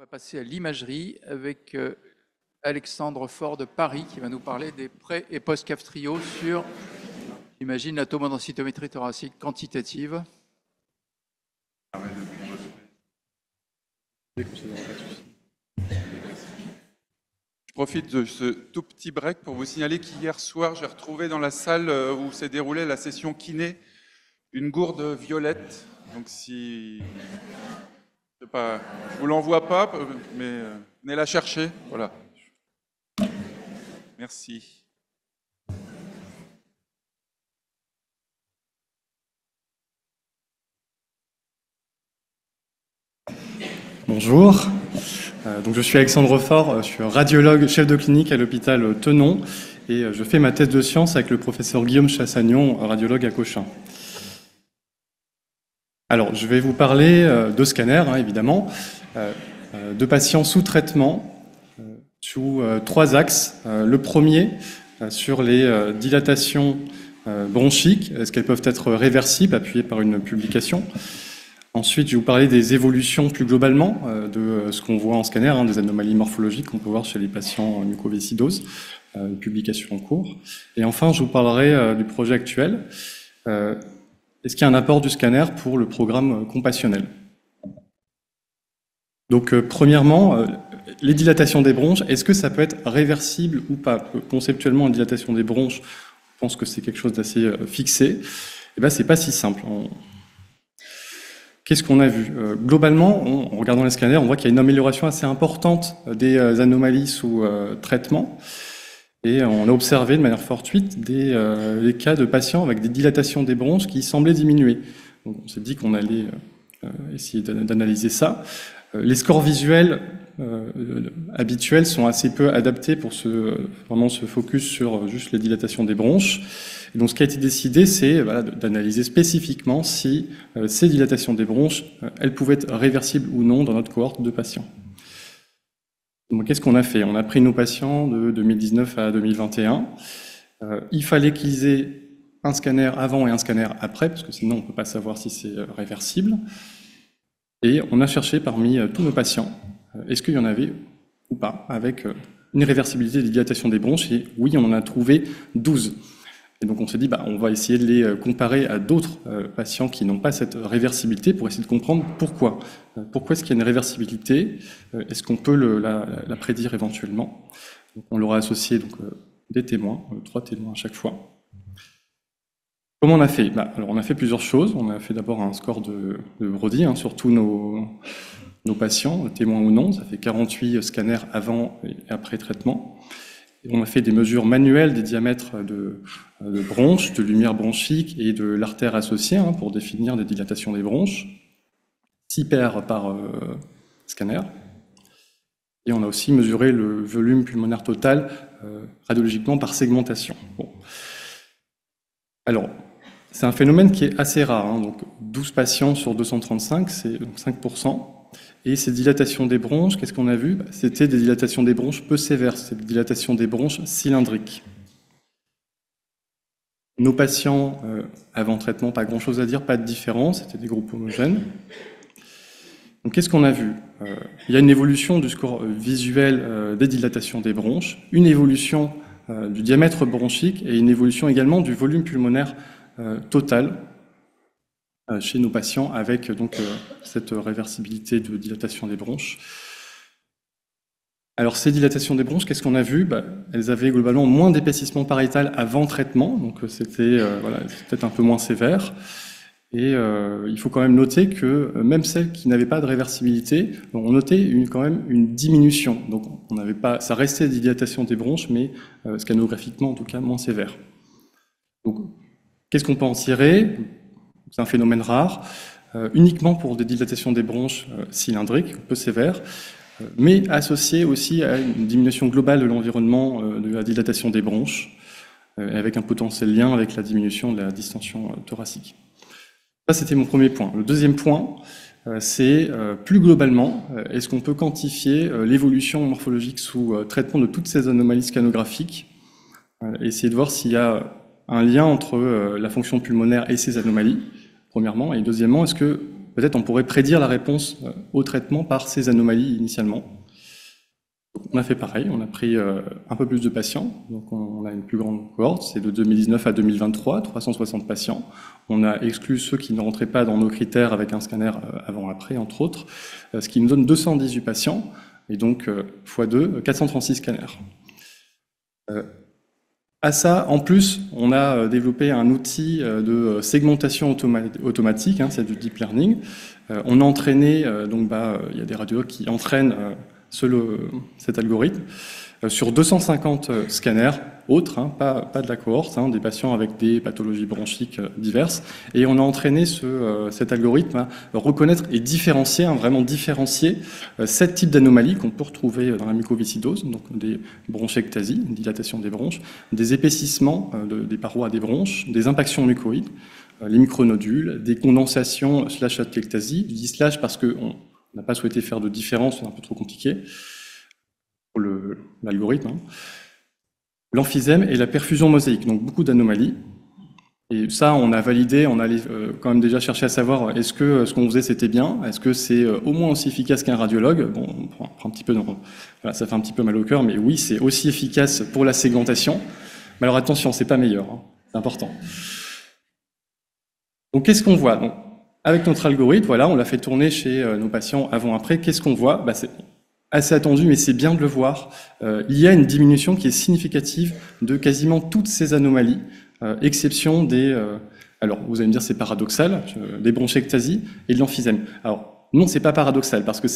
On va passer à l'imagerie avec Alexandre Faure de Paris qui va nous parler des pré- et post-CAF trio sur, j'imagine, la tomodensitométrie thoracique quantitative. Je profite de ce tout petit break pour vous signaler qu'hier soir, j'ai retrouvé dans la salle où s'est déroulée la session kiné une gourde violette. Donc si... Je sais pas, je vous l'envoie pas, mais venez la chercher. Voilà. Merci. Bonjour, donc je suis Alexandre Faure, je suis radiologue chef de clinique à l'hôpital Tenon et je fais ma thèse de sciences avec le professeur Guillaume Chassagnon, radiologue à Cochin. Alors je vais vous parler de scanners, évidemment, de patients sous traitement, sous trois axes. Le premier, sur les dilatations bronchiques, est-ce qu'elles peuvent être réversibles, appuyées par une publication. Ensuite, je vais vous parler des évolutions plus globalement de ce qu'on voit en scanner, des anomalies morphologiques qu'on peut voir chez les patients en mucoviscidose, une publication en cours. Et enfin, je vous parlerai du projet actuel. Est-ce qu'il y a un apport du scanner pour le programme compassionnel? Donc, premièrement, les dilatations des bronches, est-ce que ça peut être réversible ou pas? Conceptuellement, une dilatation des bronches, je pense que c'est quelque chose d'assez fixé. Eh bien, c'est pas si simple. Qu'est-ce qu'on a vu? Globalement, en regardant les scanners, on voit qu'il y a une amélioration assez importante des anomalies sous traitement. Et on a observé de manière fortuite des cas de patients avec des dilatations des bronches qui semblaient diminuer. Donc on s'est dit qu'on allait essayer d'analyser ça. Les scores visuels habituels sont assez peu adaptés pour vraiment se focus sur juste les dilatations des bronches. Et donc ce qui a été décidé, c'est d'analyser spécifiquement si ces dilatations des bronches, elles pouvaient être réversibles ou non dans notre cohorte de patients. Donc qu'est-ce qu'on a fait? On a pris nos patients de 2019 à 2021. Il fallait qu'ils aient un scanner avant et un scanner après, parce que sinon on ne peut pas savoir si c'est réversible. Et on a cherché parmi tous nos patients, est-ce qu'il y en avait ou pas, avec une réversibilité des dilatations des bronches, et oui, on en a trouvé 12. Et donc on s'est dit, on va essayer de les comparer à d'autres patients qui n'ont pas cette réversibilité pour essayer de comprendre pourquoi. Pourquoi est-ce qu'il y a une réversibilité? Est-ce qu'on peut la prédire éventuellement? Donc on leur a associé des témoins, 3 témoins à chaque fois. Comment on a fait? Alors on a fait plusieurs choses. On a fait d'abord un score de Brody sur tous nos patients, témoins ou non. Ça fait 48 scanners avant et après traitement. Et on a fait des mesures manuelles des diamètres de bronches, de lumière bronchique et de l'artère associée pour définir des dilatations des bronches. 6 paires par scanner. Et on a aussi mesuré le volume pulmonaire total radiologiquement par segmentation. Bon. Alors, c'est un phénomène qui est assez rare. Donc 12 patients sur 235, c'est 5%. Et ces dilatations des bronches, qu'est-ce qu'on a vu? C'était des dilatations des bronches peu sévères, c'est des dilatations des bronches cylindriques. Nos patients, avant traitement, pas grand-chose à dire, pas de différence, c'était des groupes homogènes. Donc qu'est-ce qu'on a vu? Il y a une évolution du score visuel des dilatations des bronches, une évolution du diamètre bronchique et une évolution également du volume pulmonaire total chez nos patients avec cette réversibilité de dilatation des bronches. Alors ces dilatations des bronches, qu'est-ce qu'on a vu? Elles avaient globalement moins d'épaississement pariétal avant traitement, donc c'était peut-être un peu moins sévère. Et il faut quand même noter que même celles qui n'avaient pas de réversibilité, on notait quand même une diminution. Donc on n'avait pas, ça restait des dilatations des bronches, mais scannographiquement en tout cas moins sévère. Donc qu'est-ce qu'on peut en tirer? C'est un phénomène rare, uniquement pour des dilatations des bronches cylindriques, peu sévères, mais associé aussi à une diminution globale de l'environnement de la dilatation des bronches, avec un potentiel lien avec la diminution de la distension thoracique. Ça, c'était mon premier point. Le deuxième point, c'est plus globalement, est-ce qu'on peut quantifier l'évolution morphologique sous traitement de toutes ces anomalies scannographiques, essayer de voir s'il y a un lien entre la fonction pulmonaire et ces anomalies, premièrement, et deuxièmement, est-ce que peut-être on pourrait prédire la réponse au traitement par ces anomalies initialement. Donc, on a fait pareil, on a pris un peu plus de patients, donc on a une plus grande cohorte, c'est de 2019 à 2023, 360 patients. On a exclu ceux qui ne rentraient pas dans nos critères avec un scanner avant-après, entre autres, ce qui nous donne 218 patients, et donc x2, 436 scanners. À ça, en plus, on a développé un outil de segmentation automatique, c'est du deep learning. On a entraîné, il y a des radiologues qui entraînent cet algorithme sur 250 scanners autres, pas de la cohorte, des patients avec des pathologies bronchiques diverses. Et on a entraîné cet algorithme à reconnaître et différencier, vraiment différencier 7 types d'anomalies qu'on peut retrouver dans la mucoviscidose, donc des bronchectasies, une dilatation des bronches, des épaississements des parois des bronches, des impactions mucoïdes, les micronodules, des condensations /atlectasie, je dis slash parce qu'on n'a pas souhaité faire de différence, c'est un peu trop compliqué pour l'algorithme. L'emphysème et la perfusion mosaïque, donc beaucoup d'anomalies. Et ça, on a validé, on allait quand même déjà chercher à savoir est-ce que ce qu'on faisait c'était bien, est-ce que c'est au moins aussi efficace qu'un radiologue. Bon, on prend un petit peu, voilà, ça fait un petit peu mal au cœur, mais oui, c'est aussi efficace pour la segmentation. Mais alors attention, c'est pas meilleur, c'est important. Donc qu'est-ce qu'on voit? Donc, avec notre algorithme, voilà, on l'a fait tourner chez nos patients avant-après. Qu'est-ce qu'on voit? C'est assez attendu, mais c'est bien de le voir. Il y a une diminution qui est significative de quasiment toutes ces anomalies, exception des... alors, vous allez me dire, c'est paradoxal, des bronchectasies et de l'emphysème. Alors, non, c'est pas paradoxal, parce que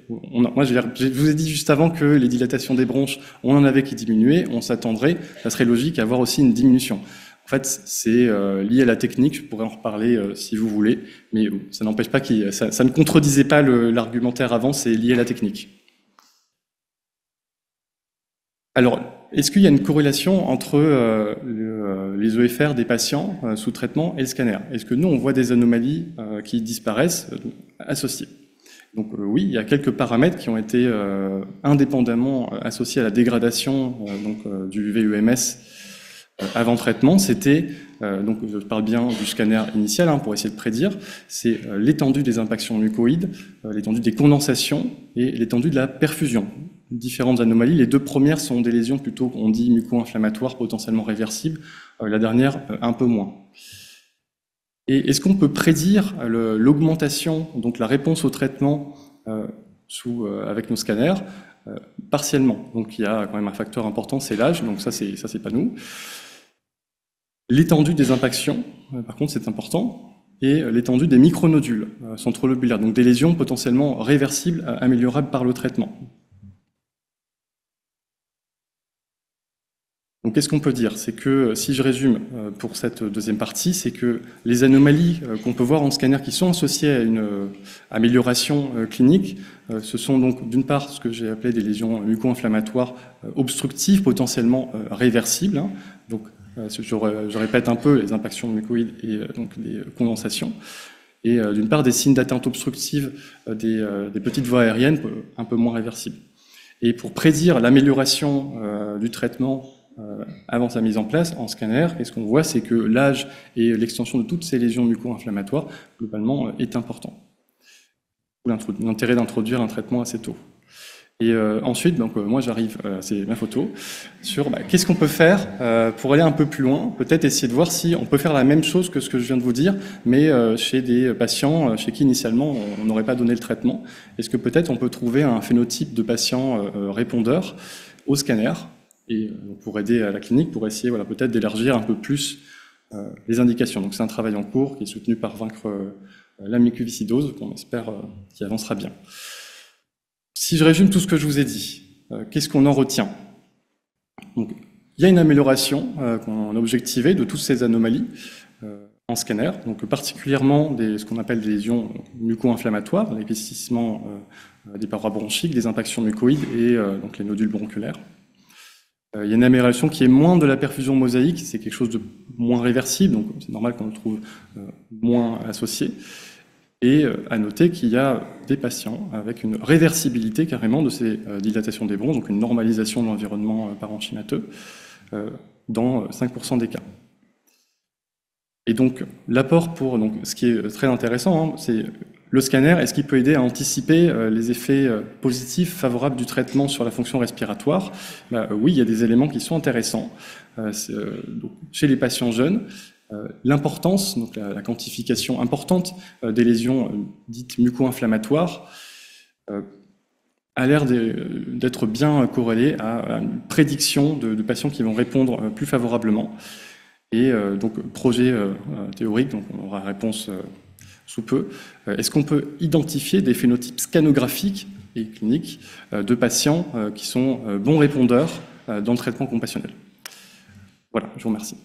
moi, je vous ai dit juste avant que les dilatations des bronches, on en avait qui diminuaient, on s'attendrait, ça serait logique à avoir aussi une diminution. En fait, c'est lié à la technique, je pourrais en reparler si vous voulez, mais ça n'empêche pas que ça ne contredisait pas l'argumentaire avant, c'est lié à la technique. Alors, est-ce qu'il y a une corrélation entre les EFR des patients sous traitement et le scanner? Est-ce que nous, on voit des anomalies qui disparaissent associées? Donc oui, il y a quelques paramètres qui ont été indépendamment associés à la dégradation du VEMS avant traitement. C'était, donc je parle bien du scanner initial pour essayer de prédire, c'est l'étendue des impactions mucoïdes, l'étendue des condensations et l'étendue de la perfusion. Différentes anomalies. Les deux premières sont des lésions plutôt, on dit, muco-inflammatoires potentiellement réversibles. La dernière, un peu moins. Et est-ce qu'on peut prédire l'augmentation, donc la réponse au traitement avec nos scanners partiellement? Donc il y a quand même un facteur important, c'est l'âge, donc ça c'est pas nous. L'étendue des impactions, par contre c'est important, et l'étendue des micronodules centrolobulaires, donc des lésions potentiellement réversibles, améliorables par le traitement. Donc qu'est-ce qu'on peut dire? C'est que, si je résume pour cette deuxième partie, c'est que les anomalies qu'on peut voir en scanner qui sont associées à une amélioration clinique, ce sont donc d'une part ce que j'ai appelé des lésions muco-inflammatoires obstructives, potentiellement réversibles. Donc je répète un peu les impactions mucoïdes et donc les condensations. Et d'une part des signes d'atteinte obstructive des petites voies aériennes un peu moins réversibles. Et pour prédire l'amélioration du traitement avant sa mise en place en scanner, qu'est-ce qu'on voit? C'est que l'âge et l'extension de toutes ces lésions muco-inflammatoires, globalement, est important. L'intérêt d'introduire un traitement assez tôt. Et ensuite, donc moi j'arrive, c'est ma photo, sur qu'est-ce qu'on peut faire pour aller un peu plus loin, peut-être essayer de voir si on peut faire la même chose que ce que je viens de vous dire, mais chez des patients chez qui initialement on n'aurait pas donné le traitement. Est-ce que peut-être on peut trouver un phénotype de patient répondeur au scanner, et pour aider à la clinique, pour essayer peut-être d'élargir un peu plus les indications. Donc c'est un travail en cours qui est soutenu par Vaincre la mucoviscidose, qu'on espère qui avancera bien. Si je résume tout ce que je vous ai dit, qu'est-ce qu'on en retient? Donc, il y a une amélioration qu'on a objectivée de toutes ces anomalies en scanner, donc particulièrement ce qu'on appelle des lésions muco-inflammatoires, l'épaississement des parois bronchiques, des impactions mucoïdes et donc les nodules bronculaires. Il y a une amélioration qui est moins de la perfusion mosaïque, c'est quelque chose de moins réversible, donc c'est normal qu'on le trouve moins associé. Et à noter qu'il y a des patients avec une réversibilité carrément de ces dilatations des bronches, donc une normalisation de l'environnement parenchymateux dans 5% des cas. Et donc l'apport ce qui est très intéressant, c'est le scanner, est-ce qu'il peut aider à anticiper les effets positifs, favorables du traitement sur la fonction respiratoire? Oui, il y a des éléments qui sont intéressants. Donc, chez les patients jeunes, l'importance, donc la quantification importante des lésions dites muco-inflammatoires a l'air d'être bien corrélée à une prédiction de patients qui vont répondre plus favorablement. Et donc, projet théorique, donc on aura réponse sous peu. Est-ce qu'on peut identifier des phénotypes scanographiques et cliniques de patients qui sont bons répondeurs dans le traitement compassionnel? Voilà, je vous remercie.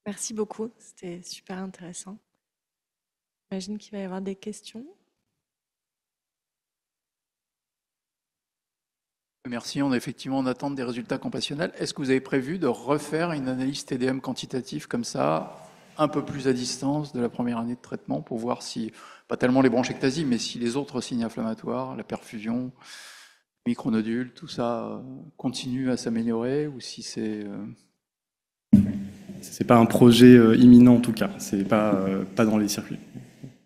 Merci beaucoup, c'était super intéressant. J'imagine qu'il va y avoir des questions. Merci, on est effectivement en attente des résultats compassionnels. Est-ce que vous avez prévu de refaire une analyse TDM quantitative comme ça, un peu plus à distance de la première année de traitement, pour voir si, pas tellement les bronchectasies, mais si les autres signes inflammatoires, la perfusion, micronodules, tout ça continue à s'améliorer, ou si c'est... C'est pas un projet imminent en tout cas, c'est pas dans les circuits.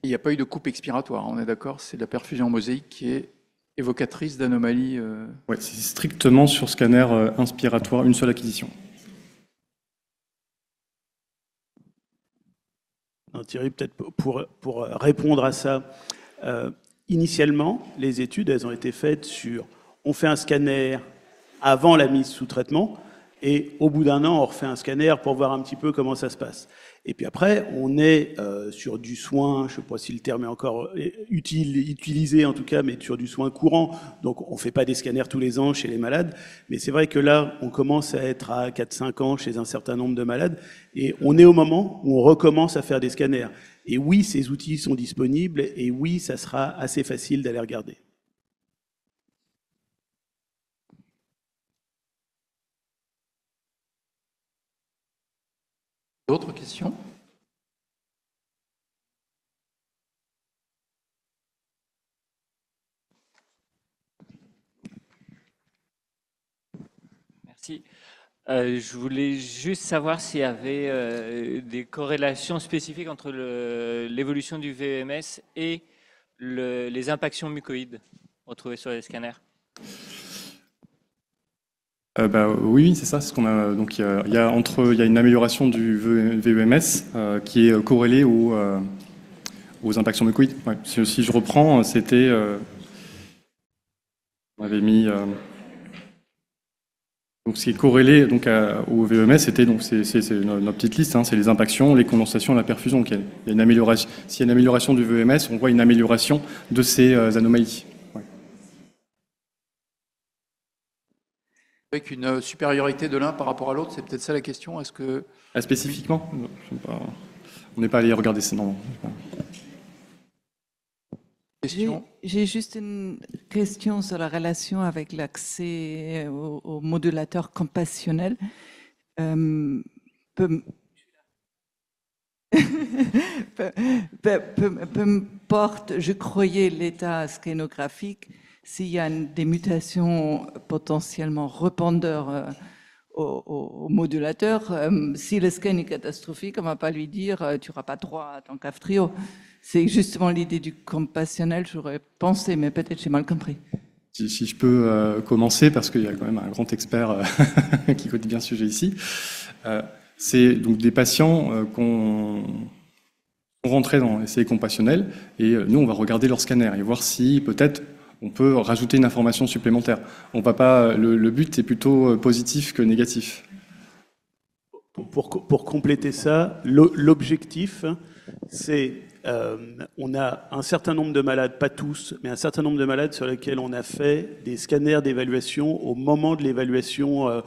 Il n'y a pas eu de coupe expiratoire, on est d'accord? C'est la perfusion mosaïque qui est évocatrice d'anomalies. Ouais, c'est strictement sur scanner inspiratoire, une seule acquisition. Non, Thierry, peut-être pour répondre à ça, initialement, les études, elles ont été faites sur, on fait un scanner avant la mise sous traitement, et au bout d'un an, on refait un scanner pour voir un petit peu comment ça se passe. Et puis après, on est sur du soin, je ne sais pas si le terme est encore utilisé en tout cas, mais sur du soin courant. Donc on ne fait pas des scanners tous les ans chez les malades. Mais c'est vrai que là, on commence à être à 4-5 ans chez un certain nombre de malades. Et on est au moment où on recommence à faire des scanners. Et oui, ces outils sont disponibles. Et oui, ça sera assez facile d'aller regarder. D'autres questions? Merci. Je voulais juste savoir s'il y avait des corrélations spécifiques entre l'évolution du VEMS et les impactions mucoïdes retrouvées sur les scanners. Oui, c'est ça, c'est ce qu'on a. Donc il y a une amélioration du VEMS qui est corrélée aux impactions mucoïdes. Ouais. Si je reprends, c'était on avait mis donc ce qui est corrélé donc au VEMS, c'était donc c'est notre petite liste, hein, c'est les impactions, les condensations, la perfusion. Donc il y a une amélioration. S'il y a une amélioration du VEMS, on voit une amélioration de ces anomalies. Avec une supériorité de l'un par rapport à l'autre, c'est peut-être ça la question. Est-ce que spécifiquement, on n'est pas allé regarder ça. Non. J'ai juste une question sur la relation avec l'accès aux modulateurs compassionnels. Peu importe, je croyais l'état scanographique, s'il y a des mutations potentiellement répondeurs au modulateur, si le scan est catastrophique, on ne va pas lui dire tu n'auras pas droit à ton Kaftrio. C'est justement l'idée du compassionnel, j'aurais pensé, mais peut-être j'ai mal compris. Si je peux commencer, parce qu'il y a quand même un grand expert qui connaît bien ce sujet ici. C'est donc des patients qu'on rentrait dans l'essai compassionnel, et nous on va regarder leur scanner et voir si peut-être on peut rajouter une information supplémentaire. On va pas. Le but est plutôt positif que négatif. Pour compléter ça, l'objectif, c'est on a un certain nombre de malades, pas tous, mais un certain nombre de malades sur lesquels on a fait des scanners d'évaluation au moment de l'évaluation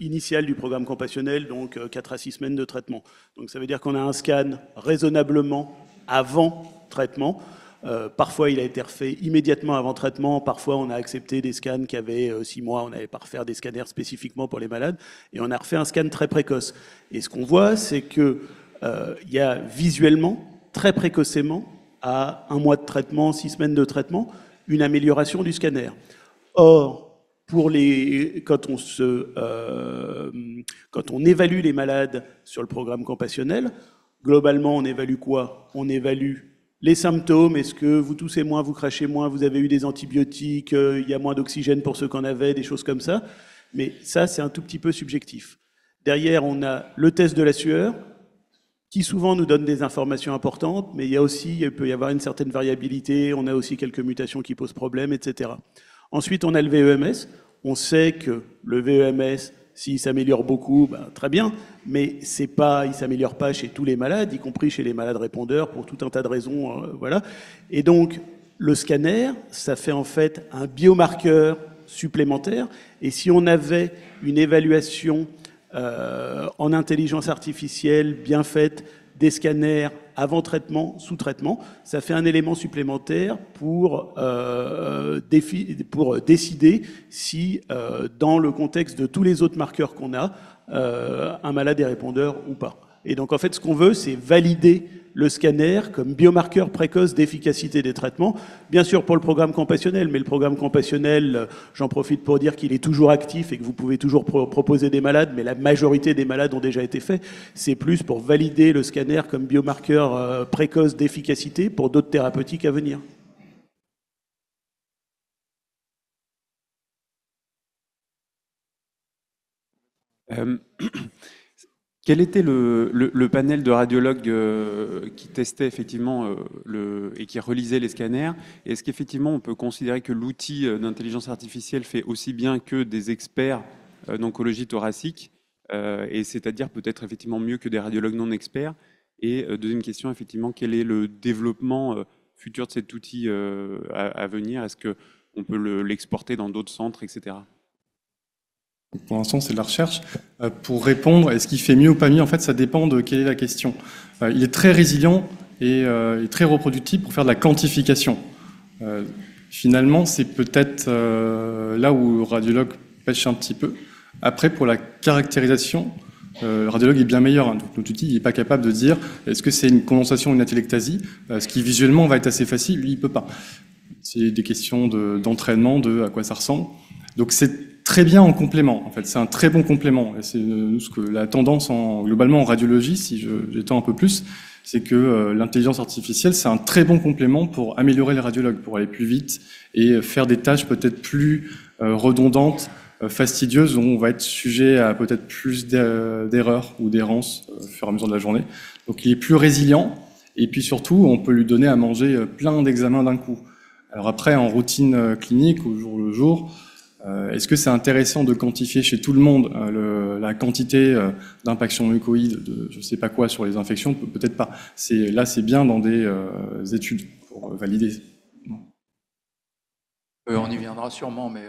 initiale du programme compassionnel, donc 4 à 6 semaines de traitement. Donc ça veut dire qu'on a un scan raisonnablement avant traitement. Parfois, il a été refait immédiatement avant traitement. Parfois, on a accepté des scans qui avaient 6 mois. On n'avait pas refaire des scanners spécifiquement pour les malades. Et on a refait un scan très précoce. Et ce qu'on voit, c'est qu'il y a visuellement, très précocement, à 1 mois de traitement, 6 semaines de traitement, une amélioration du scanner. Or, quand on évalue les malades sur le programme compassionnel, globalement, on évalue quoi? On évalue les symptômes. Est-ce que vous toussez moins, vous crachez moins, vous avez eu des antibiotiques, il y a moins d'oxygène pour ceux qui en avaient, des choses comme ça. Mais ça, c'est un tout petit peu subjectif. Derrière, on a le test de la sueur, qui souvent nous donne des informations importantes, mais il peut y avoir une certaine variabilité, on a aussi quelques mutations qui posent problème, etc. Ensuite, on a le VEMS. On sait que le VEMS, s'il s'améliore beaucoup, très bien, mais il ne s'améliore pas chez tous les malades, y compris chez les malades répondeurs, pour tout un tas de raisons. Voilà. Et donc, le scanner, ça fait en fait un biomarqueur supplémentaire. Et si on avait une évaluation en intelligence artificielle bien faite des scanners avant traitement, sous traitement, ça fait un élément supplémentaire pour décider si, dans le contexte de tous les autres marqueurs qu'on a, un malade est répondeur ou pas. Et donc en fait, ce qu'on veut, c'est valider le scanner comme biomarqueur précoce d'efficacité des traitements. Bien sûr pour le programme compassionnel, mais le programme compassionnel, j'en profite pour dire qu'il est toujours actif et que vous pouvez toujours proposer des malades, mais la majorité des malades ont déjà été faits. C'est plus pour valider le scanner comme biomarqueur précoce d'efficacité pour d'autres thérapeutiques à venir. Quel était le panel de radiologues qui testait effectivement et qui relisait les scanners? Est-ce qu'effectivement on peut considérer que l'outil d'intelligence artificielle fait aussi bien que des experts d'oncologie thoracique, et c'est-à-dire peut-être effectivement mieux que des radiologues non experts? Et deuxième question, effectivement, quel est le développement futur de cet outil à venir? Est-ce qu'on peut l'exporter dans d'autres centres, etc.? Pour l'instant, c'est de la recherche. Pour répondre, est-ce qu'il fait mieux ou pas mieux? En fait, ça dépend de quelle est la question. Il est très résilient et très reproductible pour faire de la quantification. Finalement, c'est peut-être là où le radiologue pêche un petit peu. Après, pour la caractérisation, le radiologue est bien meilleur. Donc, notre outil, il n'est pas capable de dire est-ce que c'est une condensation ou une atelectasie. Ce qui visuellement va être assez facile, lui, il ne peut pas. C'est des questions d'entraînement, de à quoi ça ressemble. Donc, c'est très bien en complément, en fait, c'est un très bon complément. Et c'est ce que la tendance globalement en radiologie, si j'étends un peu plus, c'est que l'intelligence artificielle, c'est un très bon complément pour améliorer les radiologues, pour aller plus vite et faire des tâches peut-être plus redondantes, fastidieuses, où on va être sujet à peut-être plus d'erreurs ou d'errances au fur et à mesure de la journée. Donc il est plus résilient et puis surtout, on peut lui donner à manger plein d'examens d'un coup. Alors après, en routine clinique, au jour le jour, est-ce que c'est intéressant de quantifier chez tout le monde la quantité d'impaction mucoïde de je sais pas quoi sur les infections? Peut-être pas. Là, c'est bien dans des études pour valider. On y viendra sûrement, mais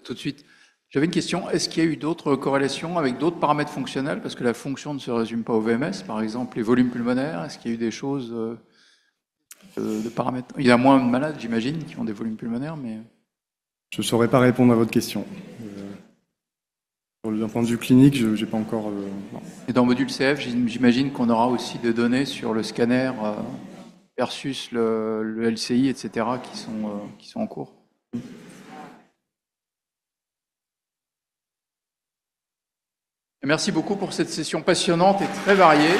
tout de suite. J'avais une question. Est-ce qu'il y a eu d'autres corrélations avec d'autres paramètres fonctionnels? Parce que la fonction ne se résume pas au VMS, par exemple les volumes pulmonaires. Est-ce qu'il y a eu des choses de paramètres? Il y a moins de malades, j'imagine, qui ont des volumes pulmonaires, mais... Je ne saurais pas répondre à votre question. D'un point de vue clinique, je n'ai pas encore... non. Et dans le module CF, j'imagine qu'on aura aussi des données sur le scanner versus le LCI, etc., qui sont en cours. Merci beaucoup pour cette session passionnante et très variée.